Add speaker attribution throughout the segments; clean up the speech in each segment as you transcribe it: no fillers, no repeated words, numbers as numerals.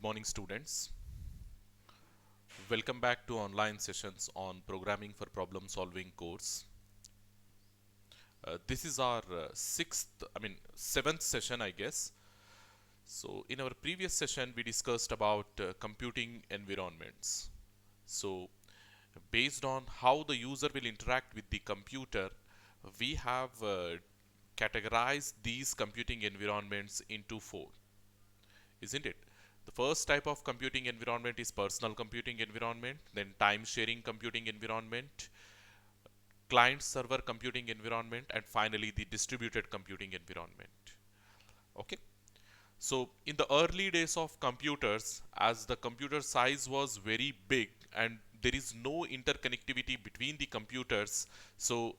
Speaker 1: Good morning, students. Welcome back to online sessions on Programming for Problem Solving course. This is our seventh session, I guess. So, in our previous session, we discussed about computing environments. So, based on how the user will interact with the computer, we have categorized these computing environments into four, isn't it? The first type of computing environment is personal computing environment, then time sharing computing environment, client server computing environment, and finally the distributed computing environment. Okay. So in the early days of computers, as the computer size was very big and there is no interconnectivity between the computers, so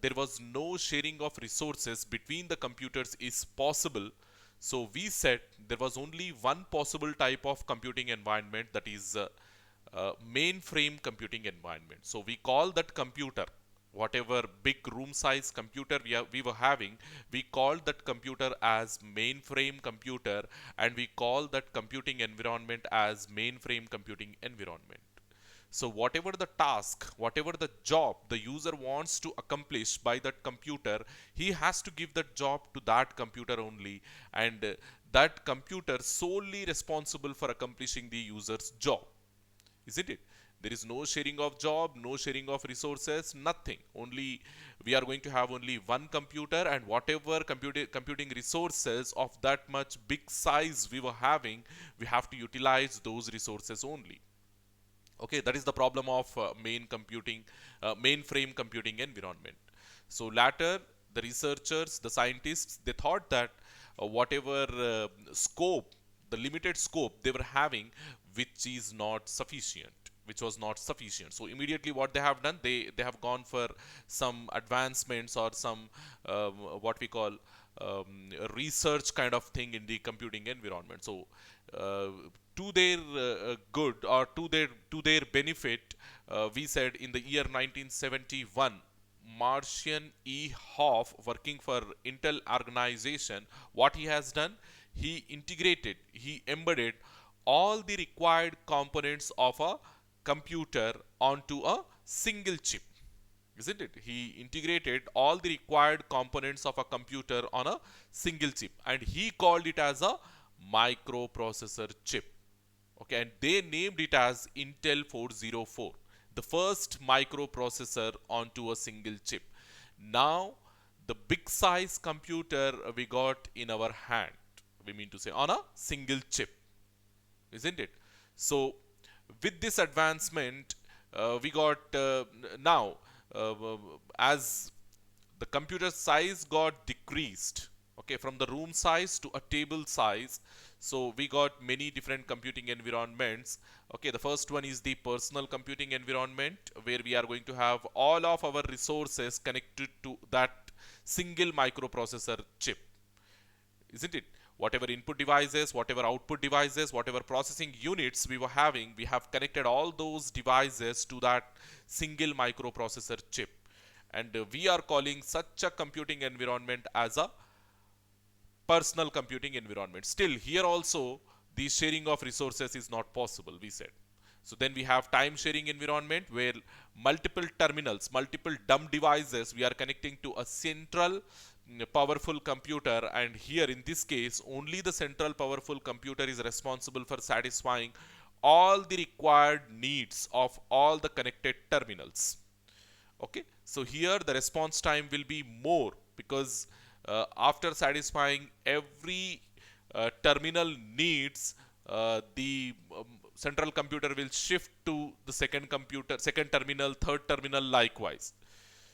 Speaker 1: there was no sharing of resources between the computers is possible, so we said there was only one possible type of computing environment, that is mainframe computing environment. So we call that computer, whatever big room size computer we were having, we called that computer as mainframe computer, and we call that computing environment as mainframe computing environment. So whatever the task, whatever the job the user wants to accomplish by that computer, he has to give that job to that computer only, and that computer solely responsible for accomplishing the user's job, isn't it? There is no sharing of job, no sharing of resources, nothing. Only we are going to have only one computer, and whatever computing resources of that much big size we were having, we have to utilize those resources only. Okay, that is the problem of mainframe computing environment. So later, the researchers, the scientists, they thought that whatever scope, the limited scope they were having, which is not sufficient, which was not sufficient. So immediately what they have done, they have gone for some advancements or some what we call research kind of thing in the computing environment. So uh, to their good, or to their benefit, we said in the year 1971, Martian E. Hoff, working for Intel organization, what he has done, he embedded all the required components of a computer onto a single chip, isn't it? He integrated all the required components of a computer on a single chip, and he called it as a microprocessor chip. Okay, and they named it as Intel 404, the first microprocessor onto a single chip. Now, the big size computer we got in our hand, we mean to say on a single chip, isn't it? So, with this advancement, we got now, as the computer size got decreased, okay, from the room size to a table size, so we got many different computing environments. Okay, the first one is the personal computing environment, where we are going to have all of our resources connected to that single microprocessor chip, isn't it? Whatever input devices, whatever output devices, whatever processing units we were having, we have connected all those devices to that single microprocessor chip. And we are calling such a computing environment as a personal computing environment. Still, here also, the sharing of resources is not possible, we said. So then we have time sharing environment, where multiple terminals, multiple dumb devices, we are connecting to a central powerful computer, and here in this case only the central powerful computer is responsible for satisfying all the required needs of all the connected terminals. Okay, so here the response time will be more, because after satisfying every terminal needs, the central computer will shift to the second terminal, third terminal, likewise.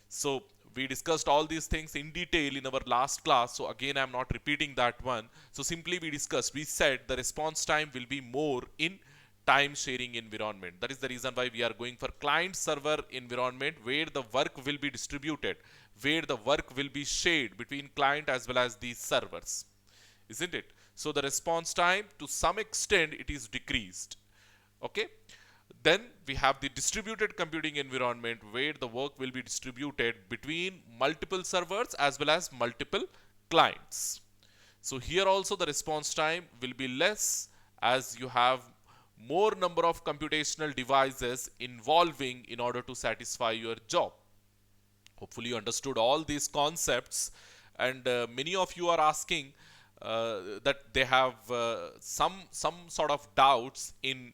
Speaker 1: So we discussed all these things in detail in our last class, so again I'm not repeating that one. So simply we said the response time will be more in time sharing environment. That is the reason why we are going for client server environment, where the work will be distributed, where the work will be shared between client as well as the servers, isn't it? So the response time, to some extent, it is decreased. Okay, then we have the distributed computing environment, where the work will be distributed between multiple servers as well as multiple clients. So here also the response time will be less, as you have more number of computational devices involving in order to satisfy your job. Hopefully you understood all these concepts, and many of you are asking that they have some sort of doubts in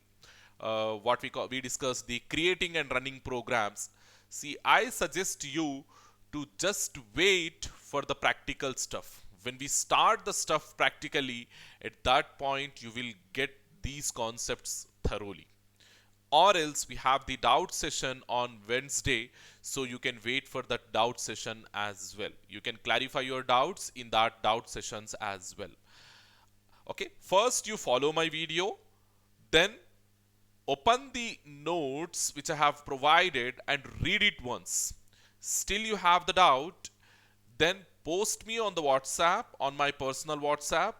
Speaker 1: what we discuss the creating and running programs. See, I suggest you to just wait for the practical stuff. When we start the stuff practically, at that point you will get these concepts thoroughly. Or else we have the doubt session on Wednesday, so you can wait for that doubt session as well. You can clarify your doubts in that doubt sessions as well. Okay, first you follow my video, then open the notes which I have provided and read it once. Still you have the doubt, then post me on the WhatsApp, on my personal WhatsApp.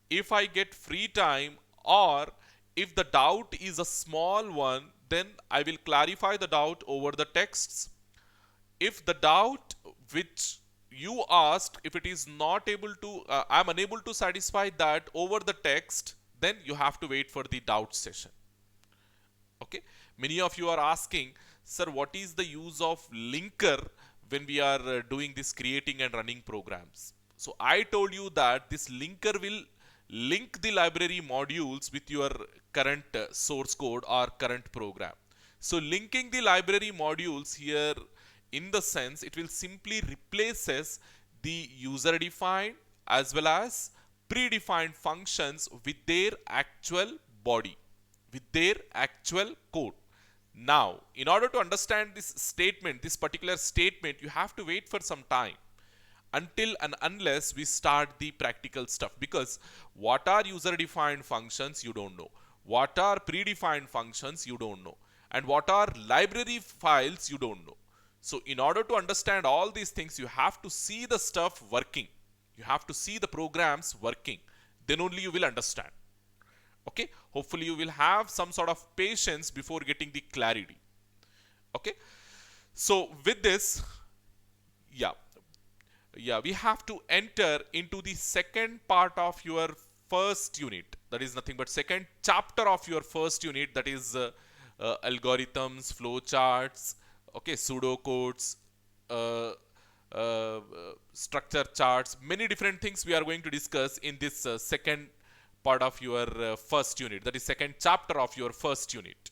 Speaker 1: If I get free time, or if the doubt is a small one, then I will clarify the doubt over the texts. If the doubt which you asked, if it is not able to, I'm unable to satisfy that over the text, then you have to wait for the doubt session. Okay, many of you are asking, sir, what is the use of linker when we are doing this creating and running programs? So I told you that this linker will link the library modules with your current source code or current program. So linking the library modules here, in the sense, it will simply replaces the user defined as well as predefined functions with their actual body, with their actual code. Now, in order to understand this statement, this particular statement, you have to wait for some time until and unless we start the practical stuff, because what are user defined functions you don't know, what are predefined functions you don't know, and what are library files you don't know. So in order to understand all these things, you have to see the stuff working, you have to see the programs working, then only you will understand. Okay, hopefully you will have some sort of patience before getting the clarity. Okay, so with this, yeah, we have to enter into the second part of your first unit. That is nothing but second chapter of your first unit, that is algorithms, flowcharts, okay, pseudocodes, uh, structure charts, many different things we are going to discuss in this second part of your first unit, that is second chapter of your first unit.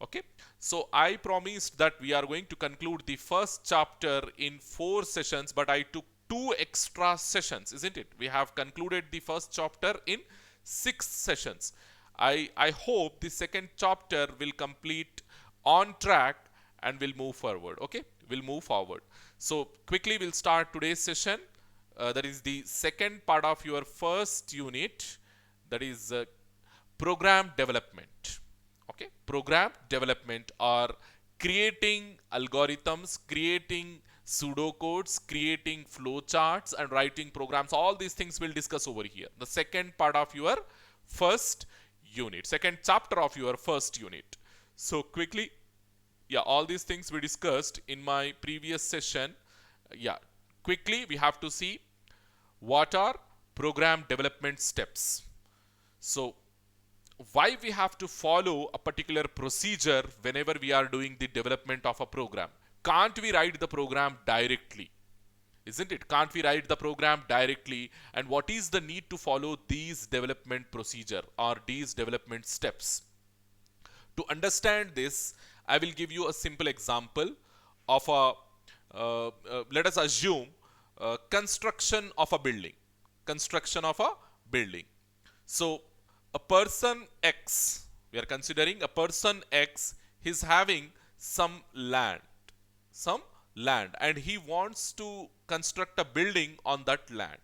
Speaker 1: Okay, so I promised that we are going to conclude the first chapter in 4 sessions, but I took 2 extra sessions, isn't it? We have concluded the first chapter in 6 sessions. I hope the second chapter will complete on track and will move forward. Okay, we'll move forward. So quickly we'll start today's session. That is the second part of your first unit, that is program development. Okay, program development, or creating algorithms, creating pseudocodes, creating flowcharts, and writing programs. All these things we'll discuss over here. The second part of your first unit, second chapter of your first unit. So quickly, yeah, all these things we discussed in my previous session. Yeah, quickly we have to see what are program development steps. So why we have to follow a particular procedure whenever we are doing the development of a program? Can't we write the program directly? Isn't it? Can't we write the program directly? And what is the need to follow these development procedure or these development steps? To understand this, I will give you a simple example of a, let us assume construction of a building. Construction of a building. So a person X, we are considering a person X, is having some land, and he wants to construct a building on that land.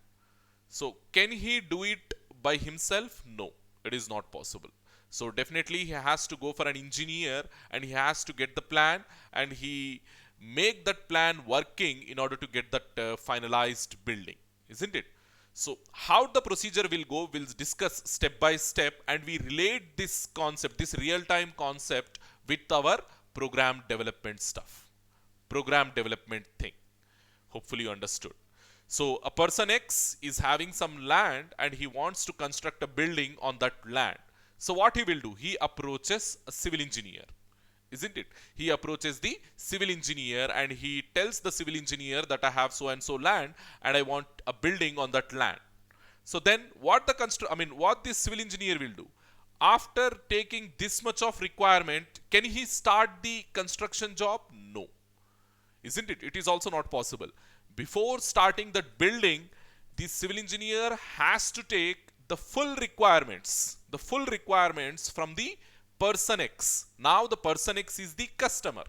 Speaker 1: So can he do it by himself? No, it is not possible. So definitely he has to go for an engineer, and he has to get the plan, and he make that plan working in order to get that finalized building, isn't it? So how the procedure will go, we'll discuss step by step, and we relate this concept, this real-time concept, with our program development stuff, program development thing. Hopefully you understood. So a person X is having some land, and he wants to construct a building on that land. So what he will do? He approaches a civil engineer, isn't it? He approaches the civil engineer and he tells the civil engineer that I have so and so land and I want a building on that land. So then what what this civil engineer will do? After taking this much of requirement, can he start the construction job? No. Isn't it? It is also not possible. Before starting that building, the civil engineer has to take the full requirements from the person X. Now the person X is the customer,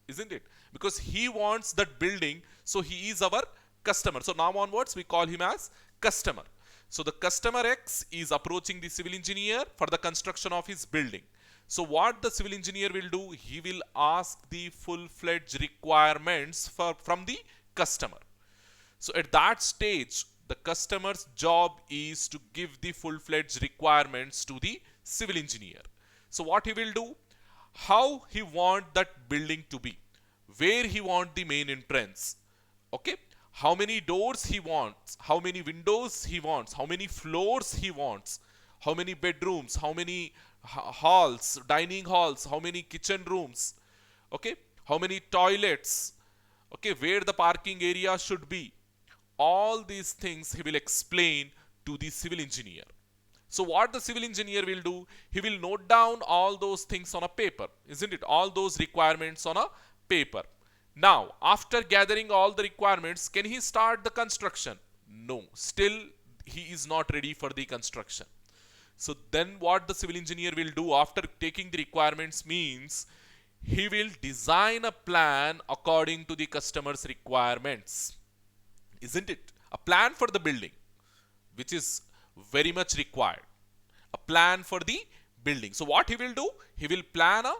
Speaker 1: isn't it? Because he wants that building, so he is our customer. So now onwards we call him as customer. So the customer X is approaching the civil engineer for the construction of his building. So what the civil engineer will do? He will ask the full-fledged requirements from the customer. So at that stage, the customer's job is to give the full-fledged requirements to the civil engineer. So what he will do? How he want that building to be? Where he want the main entrance? Okay? How many doors he wants? How many windows he wants? How many floors he wants? How many bedrooms? How many halls, dining halls? How many kitchen rooms? Okay? How many toilets? Okay? Where the parking area should be? All these things he will explain to the civil engineer. So what the civil engineer will do? He will note down all those things on a paper, isn't it? All those requirements on a paper. Now, after gathering all the requirements, can he start the construction? No. Still, he is not ready for the construction. So then what the civil engineer will do after taking the requirements means he will design a plan according to the customer's requirements. Isn't it? A plan for the building, which is very much required. A plan for the building. So what he will do? He will plan a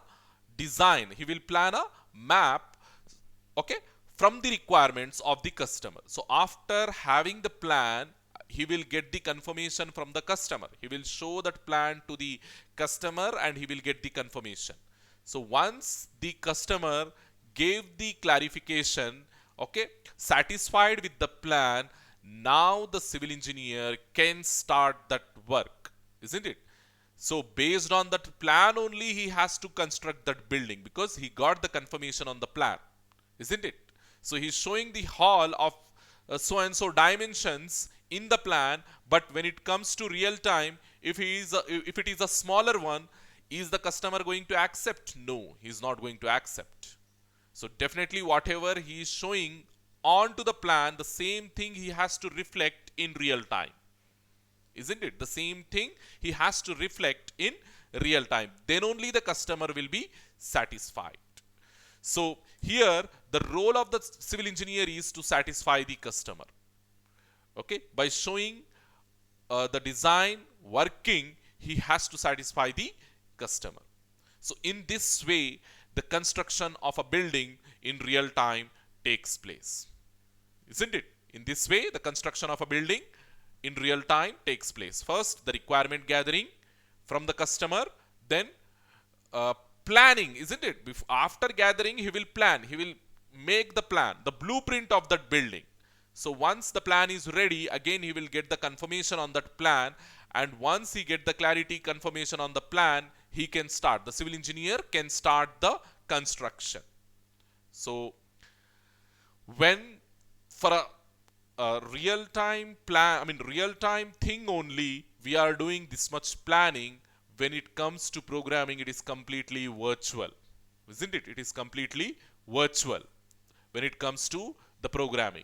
Speaker 1: design. He will plan a map, okay, from the requirements of the customer. So after having the plan, he will get the confirmation from the customer. He will show that plan to the customer and he will get the confirmation. So once the customer gave the clarification, okay, satisfied with the plan, now the civil engineer can start that work, isn't it? So based on that plan only he has to construct that building because he got the confirmation on the plan, isn't it? So he's showing the hall of so and so dimensions in the plan, but when it comes to real time, if it is a smaller one, is the customer going to accept? No, he's not going to accept. So definitely whatever he is showing onto the plan, the same thing he has to reflect in real time. Isn't it? The same thing he has to reflect in real time. Then only the customer will be satisfied. So here the role of the civil engineer is to satisfy the customer. Okay? By showing the design working, he has to satisfy the customer. So in this way, the construction of a building in real time takes place. Isn't it? In this way, the construction of a building in real time takes place. First, the requirement gathering from the customer, then planning, isn't it? After gathering, he will plan. He will make the plan, the blueprint of that building. So once the plan is ready, again he will get the confirmation on that plan, and once he get the clarity confirmation on the plan, he can start. The civil engineer can start the construction. So when for a real-time plan, real-time thing only, we are doing this much planning. When it comes to programming, it is completely virtual, isn't it? It is completely virtual when it comes to the programming.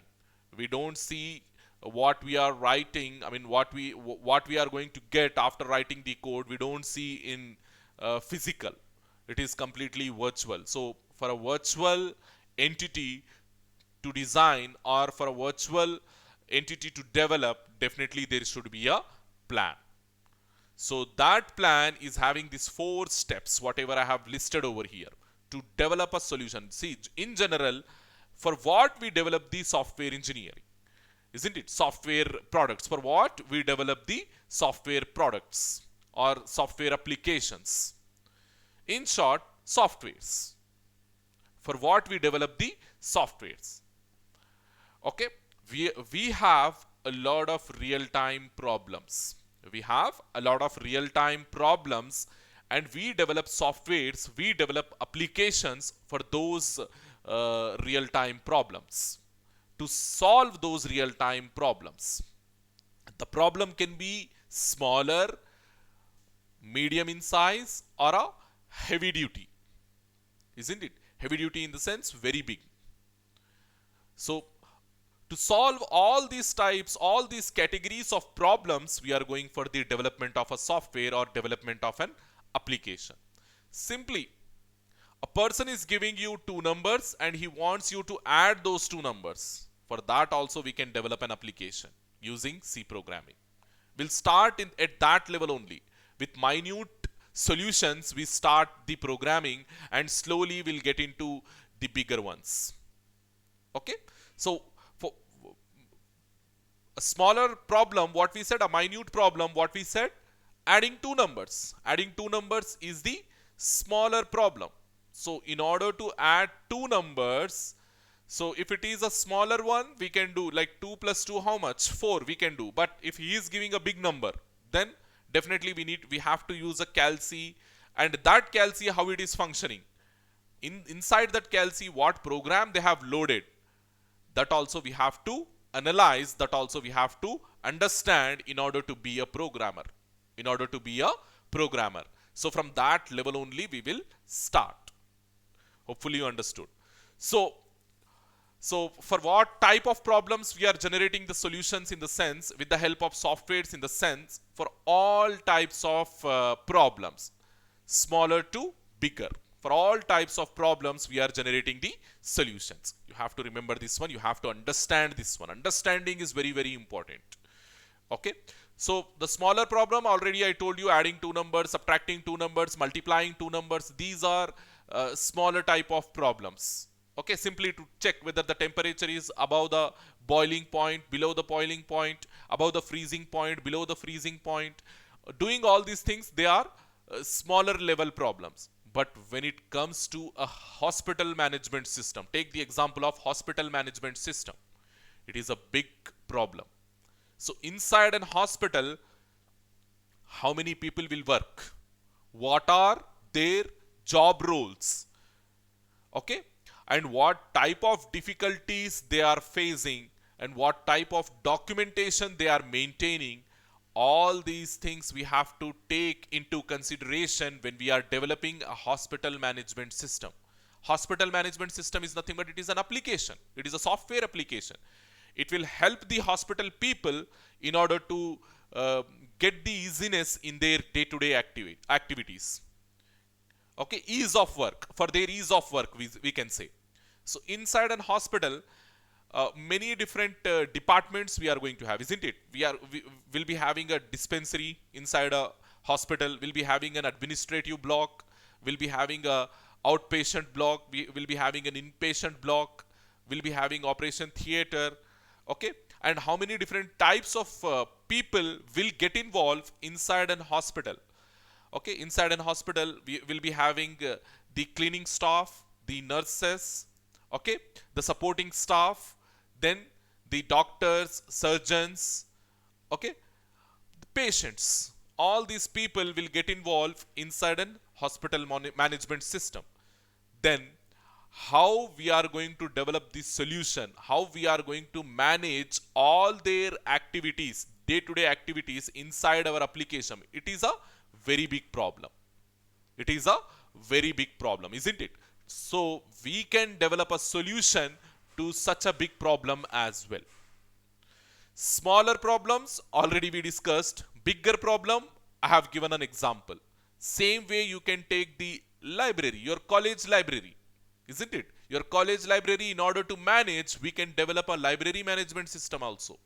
Speaker 1: We don't see what we are writing. What we are going to get after writing the code, we don't see in physical. It is completely virtual. So for a virtual entity to design or for a virtual entity to develop, definitely there should be a plan. So that plan is having these 4 steps, whatever I have listed over here, to develop a solution. See, in general, for what we develop the software engineering, isn't it? Software products. For what we develop the software products or software applications. In short, softwares. For what we develop the softwares. Okay, we have a lot of real-time problems. We have a lot of real-time problems, and we develop softwares, we develop applications for those real-time problems to solve those real-time problems. The problem can be smaller, medium in size, or a heavy duty, isn't it? Heavy duty in the sense very big. So to solve all these types, all these categories of problems, we are going for the development of a software or development of an application. Simply, a person is giving you two numbers and he wants you to add those two numbers. For that also we can develop an application using C programming. We'll start at that level only. With minute solutions, we start the programming and slowly we'll get into the bigger ones. Okay? So, for a smaller problem, what we said, a minute problem, what we said, adding two numbers. Adding two numbers is the smaller problem. So, in order to add two numbers, so if it is a smaller one, we can do like 2 plus 2, how much? 4 we can do. But if he is giving a big number, then definitely we have to use a calc, and that calc, how it is functioning. Inside that calc, what program they have loaded, that also we have to analyze, that also we have to understand in order to be a programmer. In order to be a programmer. So from that level only we will start. Hopefully you understood. So for what type of problems we are generating the solutions, in the sense with the help of softwares, in the sense for all types of problems, smaller to bigger. For all types of problems we are generating the solutions. You have to remember this one, you have to understand this one. Understanding is very, very important. Okay. So the smaller problem, already I told you, adding two numbers, subtracting two numbers, multiplying two numbers, these are smaller type of problems. Okay, simply to check whether the temperature is above the boiling point, below the boiling point, above the freezing point, below the freezing point. Doing all these things, they are smaller level problems. But when it comes to a hospital management system, take the example of hospital management system. It is a big problem. So inside an hospital, how many people will work? What are their job roles? Okay, and what type of difficulties they are facing, and what type of documentation they are maintaining. All these things we have to take into consideration when we are developing a hospital management system. Hospital management system is nothing but it is an application. It is a software application. It will help the hospital people in order to get the easiness in their day-to-day activities. Okay, ease of work, for their ease of work, we can say. So inside an hospital, many different departments we are going to have, isn't it? We will be having a dispensary inside a hospital. We'll be having an administrative block. We'll be having a outpatient block. We will be having an inpatient block. We'll be having operation theater. Okay, and how many different types of people will get involved inside an hospital? Okay, inside an hospital, we will be having the cleaning staff, the nurses, okay, the supporting staff, then the doctors, surgeons, okay, the patients. All these people will get involved inside an hospital management system. Then how we are going to develop this solution, how we are going to manage all their activities, day-to-day activities inside our application. It is a very big problem. It is a very big problem, isn't it? So we can develop a solution to such a big problem as well. Smaller problems already we discussed. Bigger problem, I have given an example. Same way you can take the library, your college library, isn't it? Your college library, in order to manage, we can develop a library management system also.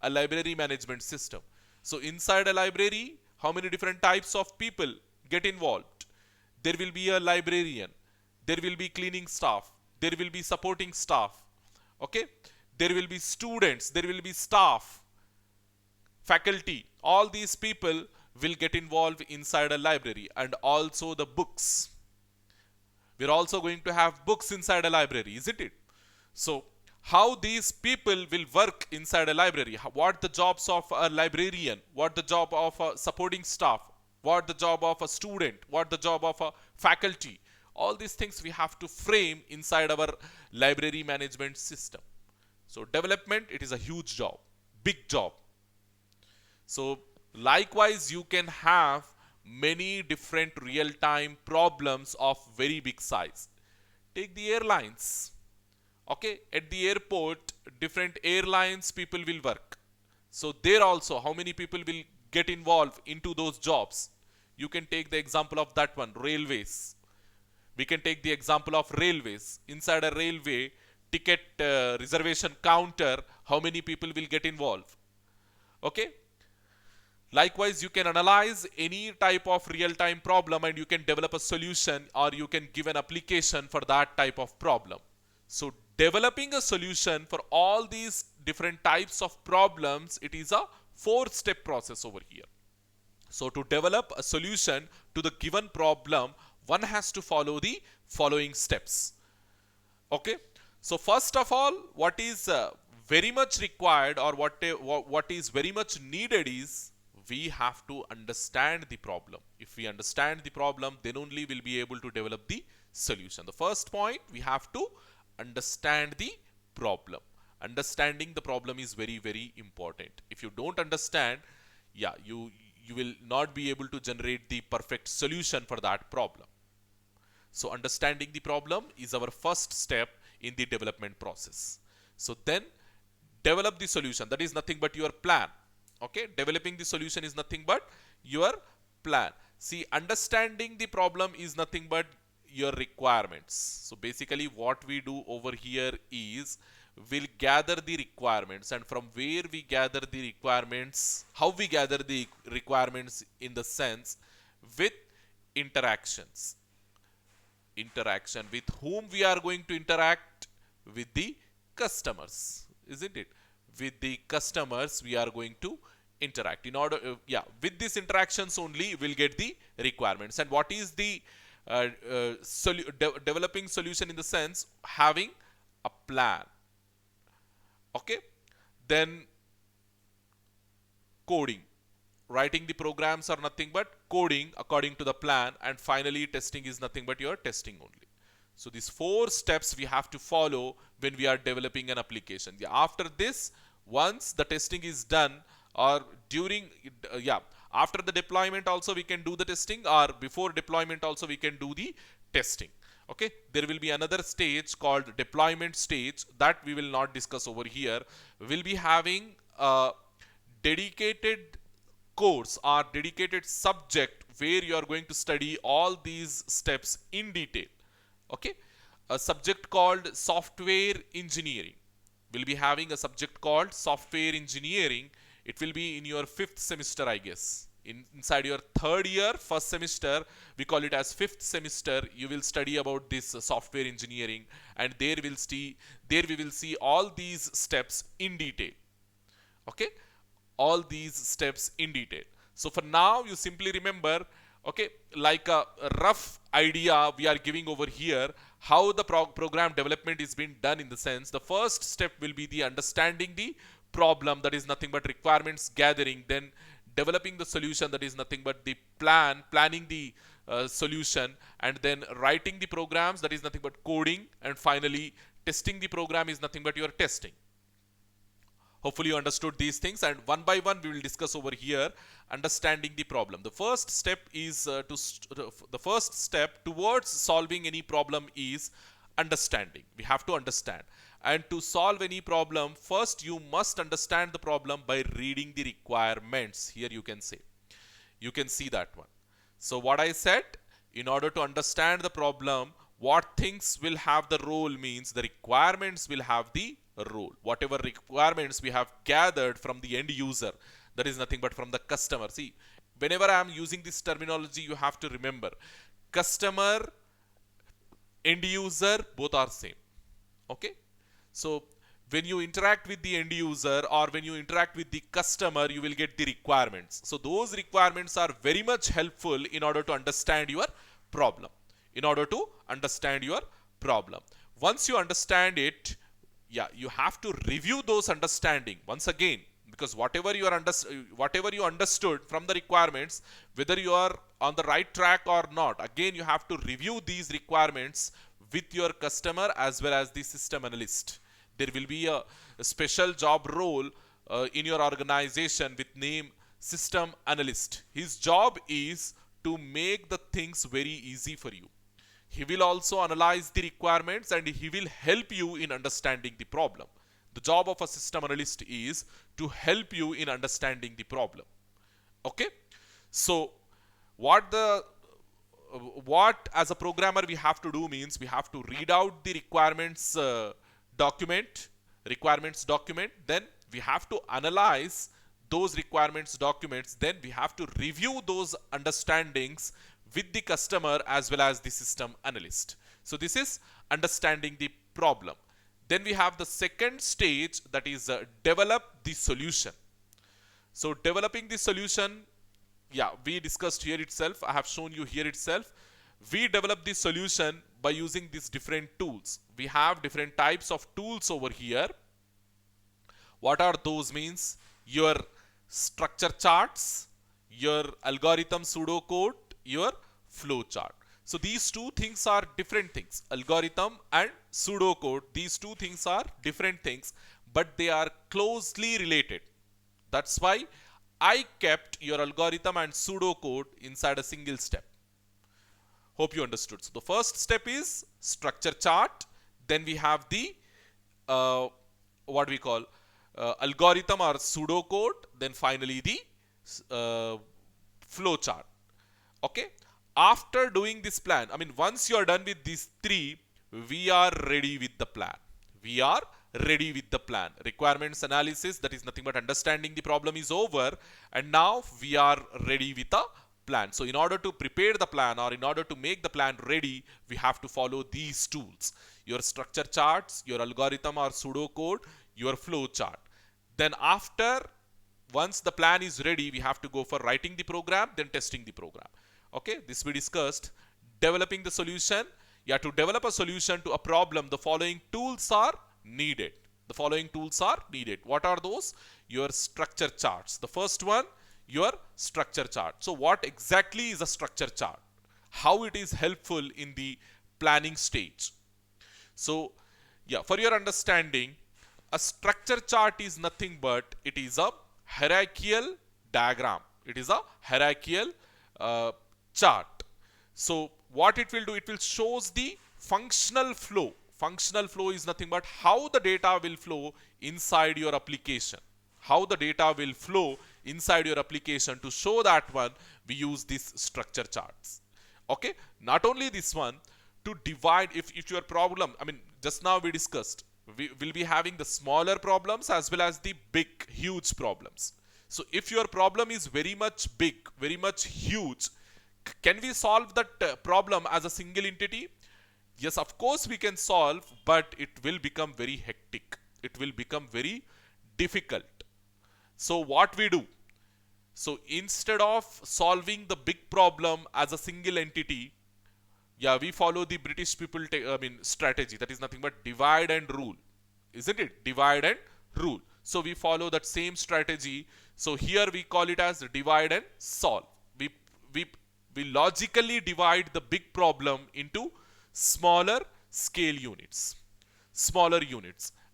Speaker 1: A library management system. So inside a library, how many different types of people get involved? There will be a librarian. There will be cleaning staff. There will be supporting staff. Okay? There will be students. There will be staff, faculty. All these people will get involved inside a library, and also the books. We're also going to have books inside a library, isn't it? So how these people will work inside a library, what the jobs of a librarian, what the job of a supporting staff, what the job of a student, what the job of a faculty. All these things we have to frame inside our library management system. So development, it is a huge job, big job. So likewise, you can have many different real-time problems of very big size. Take the airlines. Okay, at the airport, different airlines people will work. So there also, how many people will get involved into those jobs? You can take the example of that one, railways. We can take the example of railways. Inside a railway ticket reservation counter, how many people will get involved? Okay. Likewise, you can analyze any type of real-time problem and you can develop a solution, or you can give an application for that type of problem. So developing a solution for all these different types of problems, it is a 4-step process over here. So to develop a solution to the given problem, one has to follow the following steps. Okay. So first of all, what is very much required, or what is very much needed is, we have to understand the problem. If we understand the problem, then only we'll be able to develop the solution. The first point, we have to understand the problem. Understanding the problem is very, very important. If you don't understand, yeah, you will not be able to generate the perfect solution for that problem. So understanding the problem is our first step in the development process. So then develop the solution. That is nothing but your plan. Okay, developing the solution is nothing but your plan. See, understanding the problem is nothing but your requirements. So basically what we do over here is, we'll gather the requirements, and from where we gather the requirements, how we gather the requirements, in the sense with interactions. Interaction with whom we are going to interact? With the customers, isn't it? With the customers we are going to interact. In order, with these interactions only we'll get the requirements. And what is the developing solution, in the sense having a plan. Okay, then coding. Writing the programs are nothing but coding according to the plan, and finally testing is nothing but your testing only. So these 4 steps we have to follow when we are developing an application. After this, once the testing is done, or during, after the deployment also we can do the testing, or before deployment also we can do the testing. Okay, there will be another stage called deployment stage, that we will not discuss over here. We'll be having a dedicated course or dedicated subject where you are going to study all these steps in detail. Okay, a subject called software engineering. We'll be having a subject called software engineering. It will be in your 5th semester, I guess. Inside your 3rd year, 1st semester, we call it as 5th semester. You will study about this software engineering, and there we will see all these steps in detail. Okay, all these steps in detail. So for now, you simply remember, okay, like a rough idea we are giving over here, how the program development is being done, in the sense the first step will be the understanding the problem, that is nothing but requirements gathering, then developing the solution, that is nothing but the planning the solution, and then writing the programs, that is nothing but coding, and finally testing the program is nothing but your testing. Hopefully you understood these things, and one by one we will discuss over here understanding the problem. The first step is the first step towards solving any problem is understanding. We have to understand, and to solve any problem, first you must understand the problem by reading the requirements. Here you can see that one. So what I said, in order to understand the problem, what things will have the role means the requirements will have the role. Whatever requirements we have gathered from the end user, that is nothing but from the customer. See, whenever I am using this terminology, you have to remember, customer, end user, both are same. Okay, so when you interact with the end user or when you interact with the customer, you will get the requirements. So those requirements are very much helpful in order to understand your problem. Once you understand it, yeah, you have to review those understanding once again, because whatever you understood from the requirements, whether you are on the right track or not, again you have to review these requirements with your customer as well as the system analyst. There will be a special job role in your organization with name system analyst. His job is to make the things very easy for you. He will also analyze the requirements and he will help you in understanding the problem. The job of a system analyst is to help you in understanding the problem. Okay? So, what the what as a programmer we have to do means we have to read out the requirements document, then we have to analyze those requirements documents, then we have to review those understandings with the customer as well as the system analyst. So this is understanding the problem. Then we have the second stage, that is develop the solution. So developing the solution, yeah, we discussed here itself. I have shown you here itself. We develop the solution by using these different tools. We have different types of tools over here. What are those means? Your structure charts, your algorithm pseudocode, your flow chart. So these two things are different things. Algorithm and pseudocode, these two things are different things, but they are closely related. That's why I kept your algorithm and pseudocode inside a single step. Hope you understood. So the first step is structure chart. Then we have the what we call algorithm or pseudocode. Then finally the flow chart. Okay. After doing this plan, I mean, once you are done with these three, we are ready with the plan. We are ready with the plan. Requirements analysis, that is nothing but understanding the problem, is over, and now we are ready with a plan. So in order to prepare the plan or in order to make the plan ready, we have to follow these tools: your structure charts, your algorithm or pseudocode, your flow chart. Then after, once the plan is ready, we have to go for writing the program, then testing the program. Okay, this we discussed. Developing the solution. Yeah, to develop a solution to a problem, the following tools are needed. The following tools are needed. What are those? Your structure charts. The first one, your structure chart. So what exactly is a structure chart? How it is helpful in the planning stage? So yeah, for your understanding, a structure chart is nothing but it is a hierarchical diagram. It is a hierarchical chart. So what it will do, it will shows the functional flow. Functional flow is nothing but how the data will flow inside your application. How the data will flow inside your application. To show that one, we use these structure charts. Okay, not only this one, to divide, if your problem, I mean, just now we discussed, we will be having the smaller problems as well as the big, huge problems. So if your problem is very much big, very much huge, can we solve that problem as a single entity? Yes, of course we can solve, but it will become very hectic. It will become very difficult. So what we do? So instead of solving the big problem as a single entity, yeah, we follow the British people strategy. That is nothing but divide and rule. Isn't it? Divide and rule. So we follow that same strategy. So here we call it as divide and solve. We logically divide the big problem into smaller scale units,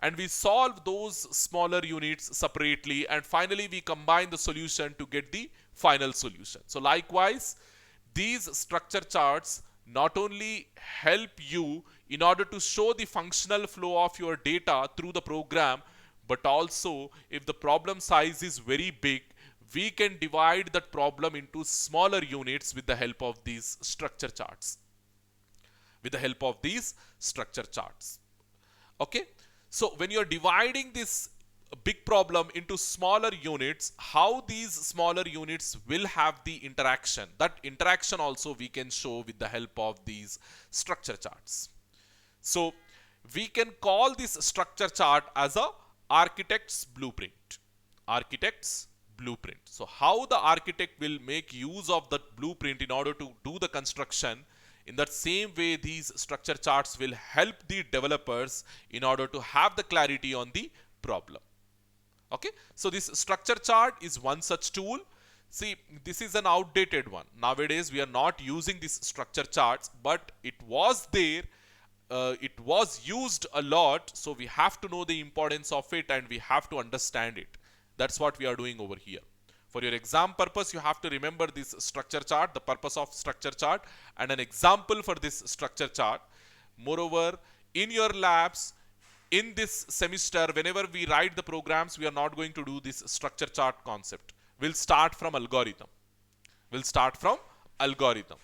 Speaker 1: and we solve those smaller units separately, and finally we combine the solution to get the final solution. So likewise, these structure charts not only help you in order to show the functional flow of your data through the program, but also if the problem size is very big, we can divide that problem into smaller units with the help of these structure charts. Okay. So when you're dividing this big problem into smaller units, how these smaller units will have the interaction, that interaction also we can show with the help of these structure charts. So we can call this structure chart as a architect's blueprint. So how the architect will make use of that blueprint in order to do the construction In that same way, these structure charts will help the developers in order to have the clarity on the problem. Okay, so this structure chart is one such tool. See, this is an outdated one. Nowadays, we are not using these structure charts, but it was there. It was used a lot, so we have to know the importance of it and we have to understand it. That's what we are doing over here. For your exam purpose, you have to remember this structure chart, the purpose of structure chart, and an example for this structure chart. Moreover, in your labs, in this semester, whenever we write the programs, we are not going to do this structure chart concept. We'll start from algorithm. We'll start from algorithm.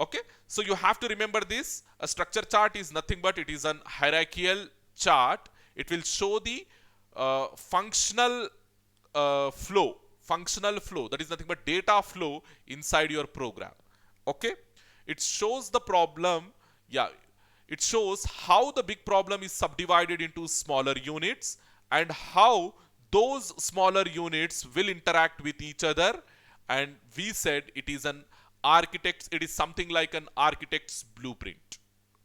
Speaker 1: Okay, so you have to remember this. A structure chart is nothing but it is an hierarchical chart. It will show the functional flow. Functional flow, that is nothing but data flow inside your program. Okay, it shows the problem. Yeah, it shows how the big problem is subdivided into smaller units and how those smaller units will interact with each other. And we said it is it is something like an architect's blueprint.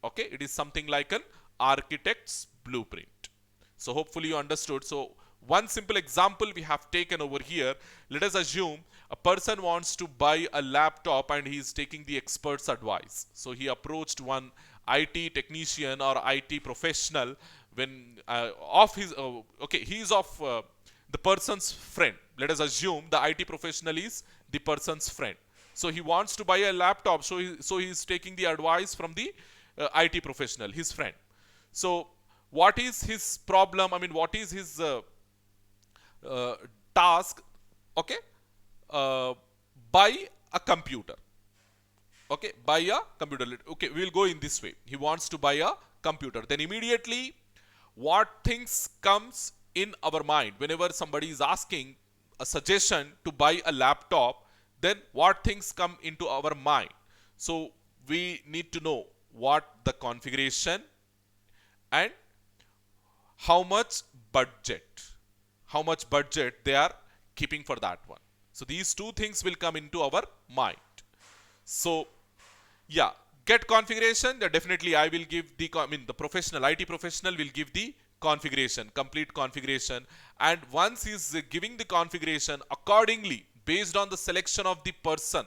Speaker 1: Okay, it is something like an architect's blueprint. So hopefully you understood. So one simple example we have taken over here. Let us assume a person wants to buy a laptop and he is taking the expert's advice. So he approached one IT technician or IT professional when he is of the person's friend. Let us assume the IT professional is the person's friend. So he wants to buy a laptop. So he is taking the advice from the IT professional, his friend. So what is his problem? I mean, what is his task? Okay, buy a computer. Okay, buy a computer. Okay, we'll go in this way. He wants to buy a computer. Then immediately, what things comes in our mind whenever somebody is asking a suggestion to buy a laptop? Then what things come into our mind? So we need to know what the configuration and how much budget they are keeping for that one. So these two things will come into our mind. So yeah, get configuration. Definitely I will give the professional, IT professional will give the configuration, complete configuration. And once he's giving the configuration accordingly, based on the selection of the person,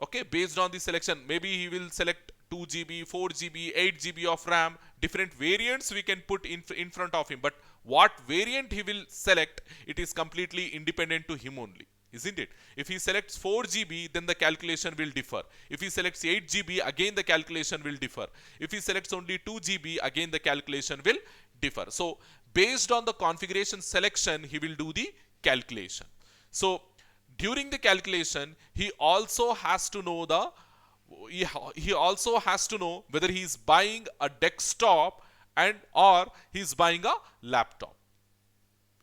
Speaker 1: okay, based on the selection, maybe he will select 2 GB, 4 GB, 8 GB of RAM, different variants we can put in front of him. But what variant he will select, it is completely independent to him only, isn't it? If he selects 4 GB, then the calculation will differ. If he selects 8 GB, again the calculation will differ. If he selects only 2 GB, again the calculation will differ. So based on the configuration selection, he will do the calculation. So during the calculation, he also has to know whether he is buying a desktop or he is buying a laptop.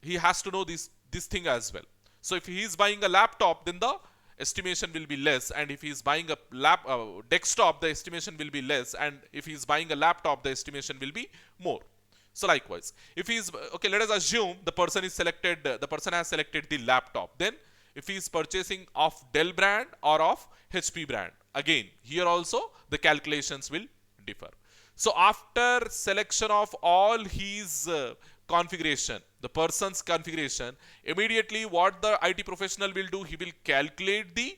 Speaker 1: He has to know this thing as well. So if he is buying a laptop, then the estimation will be less, and if he is buying a desktop, the estimation will be less, and if he is buying a laptop, the estimation will be more. So likewise, if he is okay, let us assume the person has selected the laptop. Then if he is purchasing of Dell brand or of HP brand, again here also the calculations will differ. So after selection of all his configuration, the person's configuration, immediately what the IT professional will do, he will calculate the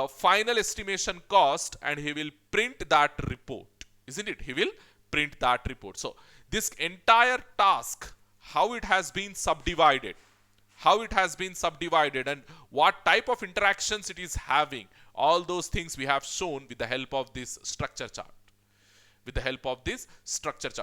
Speaker 1: final estimation cost and he will print that report, isn't it? He will print that report. So this entire task, how it has been subdivided, and what type of interactions it is having, all those things we have shown with the help of this structure chart.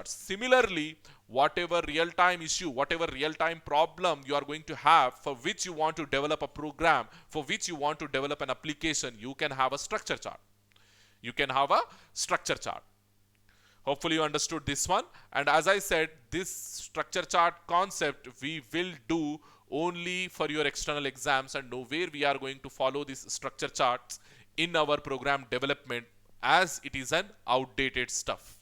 Speaker 1: Similarly, whatever real-time issue, whatever real-time problem you are going to have, for which you want to develop a program, for which you want to develop an application, you can have a structure chart. Hopefully you understood this one. And as I said, this structure chart concept we will do only for your external exams, and nowhere we are going to follow these structure charts in our program development, as it is an outdated stuff.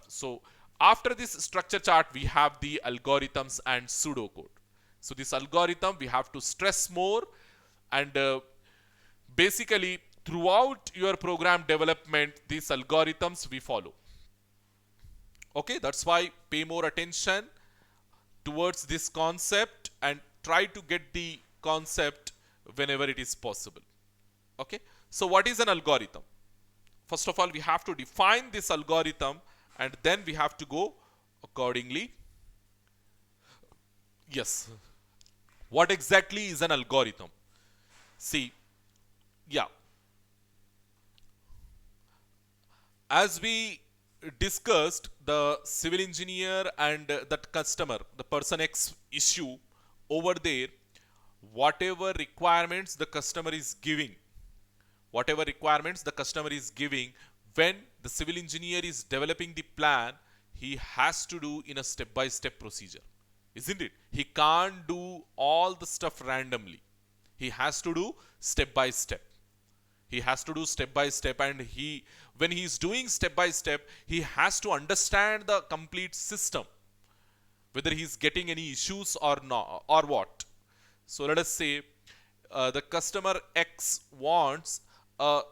Speaker 1: So after this structure chart, we have the algorithms and pseudocode. So this algorithm we have to stress more, and basically throughout your program development, these algorithms we follow. Okay, that's why pay more attention towards this concept and try to get the concept whenever it is possible. Okay, so what is an algorithm? First of all, we have to define this algorithm and then we have to go accordingly. Yes, what exactly is an algorithm? See, yeah, as we discussed the civil engineer and that customer, the person X issue over there, whatever requirements the customer is giving, whatever requirements the customer is giving, when the civil engineer is developing the plan, he has to do in a step-by-step procedure, isn't it? He can't do all the stuff randomly. He has to do step by step. He has to do step by step, and when he is doing step by step, he has to understand the complete system, whether he is getting any issues or not, or what. So let us say the customer X wants a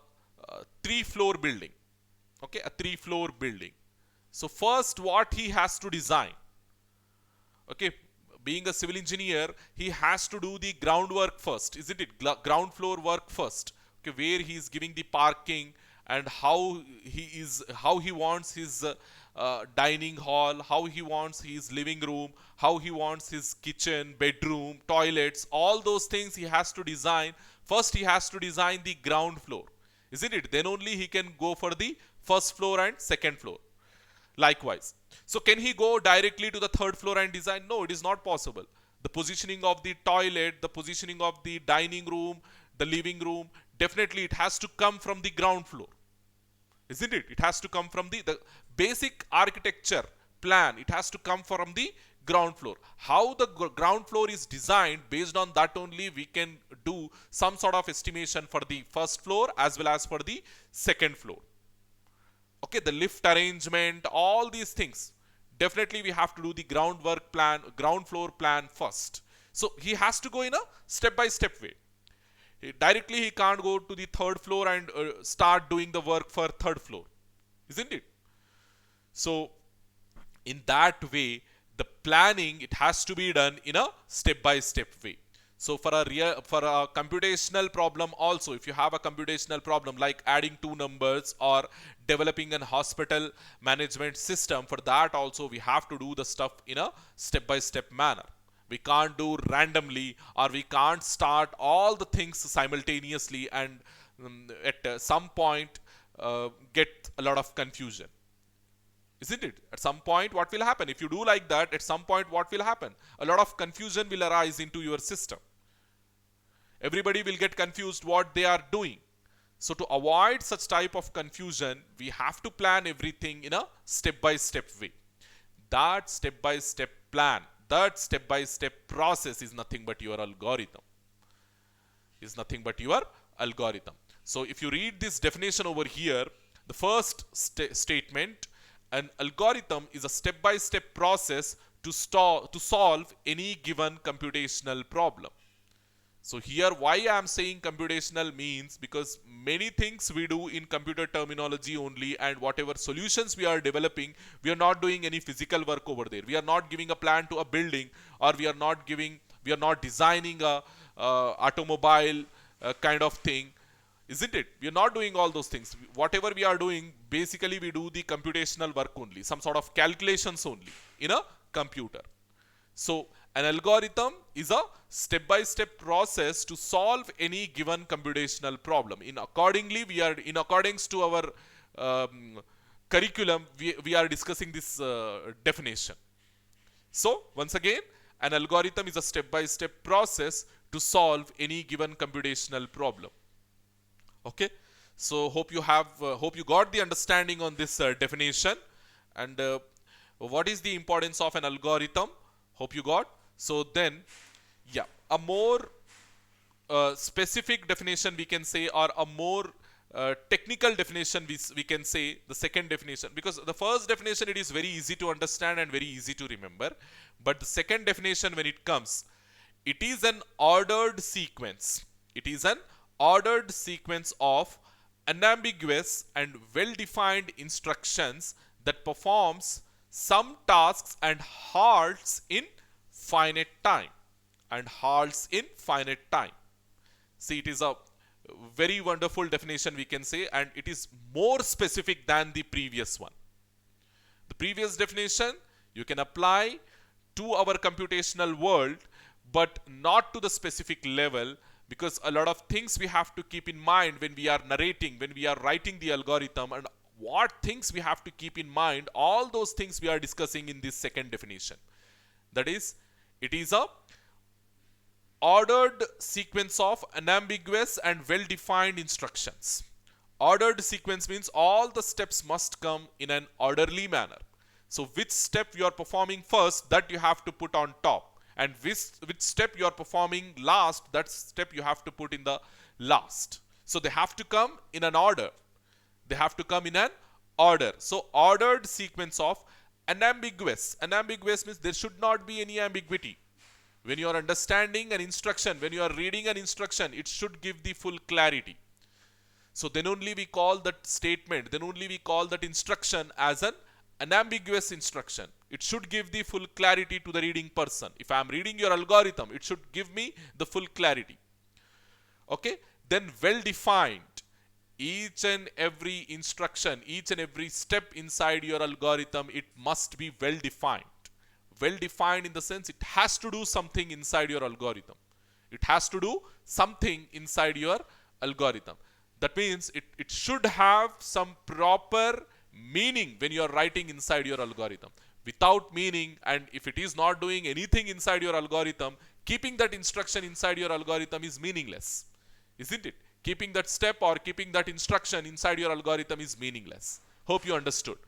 Speaker 1: 3-floor building. Okay, a 3-floor building. So first, what he has to design? Okay, being a civil engineer, he has to do the groundwork first, isn't it? Ground floor work first. Okay, where he is giving the parking and how he wants his dining hall, how he wants his living room, how he wants his kitchen, bedroom, toilets, all those things he has to design. First, he has to design the ground floor, isn't it? Then only he can go for the first floor and second floor. Likewise. So can he go directly to the third floor and design? No, it is not possible. The positioning of the toilet, the positioning of the dining room, the living room, definitely it has to come from the ground floor. Isn't it? It has to come from the basic architecture plan. It has to come from the ground floor. How the ground floor is designed, based on that only we can do some sort of estimation for the first floor as well as for the second floor. Okay, the lift arrangement, all these things. Definitely we have to do the groundwork plan, ground floor plan first. So he has to go in a step-by-step way. Directly he can't go to the third floor and start doing the work for third floor, isn't it? So in that way, the planning, it has to be done in a step-by-step way. So for a computational problem also, if you have a computational problem like adding 2 numbers or developing an hospital management system, for that also we have to do the stuff in a step-by-step manner. We can't do randomly, or we can't start all the things simultaneously and at some point get a lot of confusion. Isn't it? At some point, what will happen? If you do like that, at some point, what will happen? A lot of confusion will arise into your system. Everybody will get confused what they are doing. So to avoid such type of confusion, we have to plan everything in a step-by-step way. That step-by-step plan, that step-by-step process is nothing but your algorithm. Is nothing but your algorithm. So if you read this definition over here, the first statement, an algorithm is a step-by-step process to solve any given computational problem. So here why I am saying computational means because many things we do in computer terminology only, and whatever solutions we are developing, we are not doing any physical work over there. We are not giving a plan to a building, or we are not designing a automobile kind of thing. Isn't it? We are not doing all those things. Whatever we are doing, basically we do the computational work only, some sort of calculations only in a computer. So an algorithm is a step-by-step process to solve any given computational problem. In accordance to our curriculum, we are discussing this definition. So once again, an algorithm is a step-by-step process to solve any given computational problem. Okay, so hope you got the understanding on this definition, and what is the importance of an algorithm. Hope you got. So then, yeah, a more specific definition we can say, or a more technical definition we can say, the second definition, because the first definition, it is very easy to understand and very easy to remember, but the second definition, when it comes, it is an ordered sequence. It is an ordered sequence of unambiguous and well-defined instructions that performs some tasks and halts in finite time. See, it is a very wonderful definition, we can say, and it is more specific than the previous one. The previous definition you can apply to our computational world, but not to the specific level, because a lot of things we have to keep in mind when we are narrating, when we are writing the algorithm, and what things we have to keep in mind, all those things we are discussing in this second definition. That is, it is a ordered sequence of unambiguous and well-defined instructions. Ordered sequence means all the steps must come in an orderly manner. So which step you are performing first, that you have to put on top, and which step you are performing last, that step you have to put in the last. So they have to come in an order. So ordered sequence of unambiguous. Unambiguous means there should not be any ambiguity. When you are understanding an instruction, when you are reading an instruction, it should give the full clarity. So then only we call that statement, then only we call that instruction as an unambiguous instruction. It should give the full clarity to the reading person. If I am reading your algorithm, it should give me the full clarity. Okay, then well defined. Each and every instruction, each and every step inside your algorithm, it must be well defined. Well defined in the sense it has to do something inside your algorithm. It has to do something inside your algorithm. That means it should have some proper meaning when you are writing inside your algorithm. Without meaning, and if it is not doing anything inside your algorithm, keeping that instruction inside your algorithm is meaningless, isn't it? Keeping that step or keeping that instruction inside your algorithm is meaningless. Hope you understood.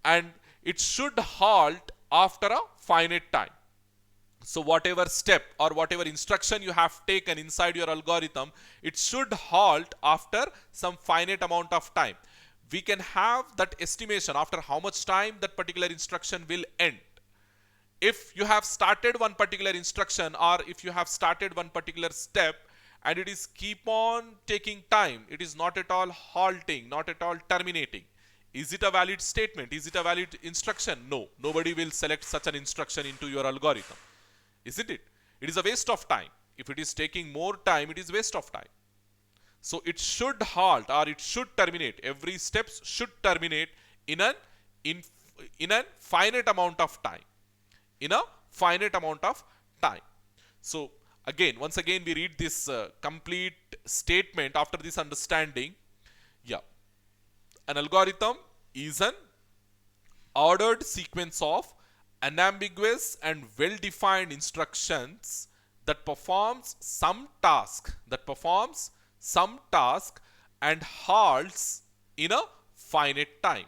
Speaker 1: And it should halt after a finite time. So whatever step or whatever instruction you have taken inside your algorithm, it should halt after some finite amount of time. We can have that estimation after how much time that particular instruction will end. If you have started one particular instruction, or if you have started one particular step and it is keep on taking time, it is not at all halting, not at all terminating. Is it a valid statement? Is it a valid instruction? No. Nobody will select such an instruction into your algorithm. Isn't it? It is a waste of time. If it is taking more time, it is waste of time. So it should halt or it should terminate. Every step should terminate in a finite amount of time. In a finite amount of time. So again, once again, we read this complete statement after this understanding. Yeah. An algorithm is an ordered sequence of unambiguous and well-defined instructions that performs some task and halts in a finite time.